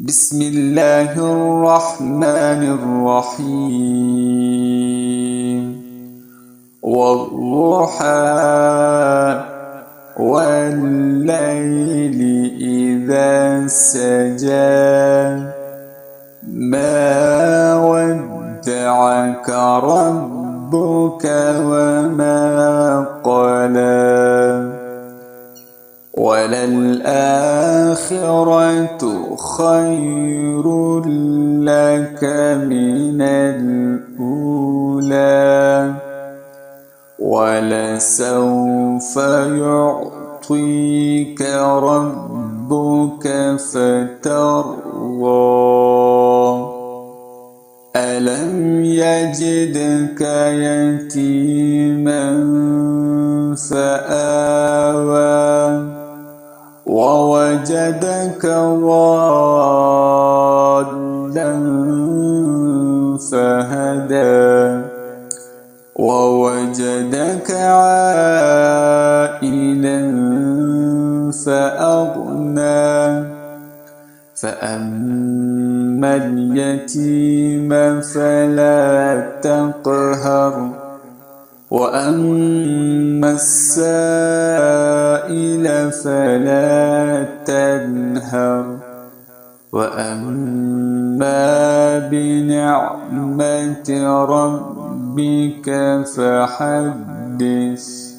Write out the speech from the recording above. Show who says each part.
Speaker 1: بسم الله الرحمن الرحيم والضحى والليل إذا سجى ما ودعك ربك وما قلى وللآخرة خير لك من الأولى ولسوف يعطيك ربك فترضى ألم يجدك يتيما فآوى ووجدك ضالا فهدى ووجدك عائلا فأغنى فأما اليتيم فلا تقهر وأما السائل فلا تنهر وأما بنعمة ربك فحدث.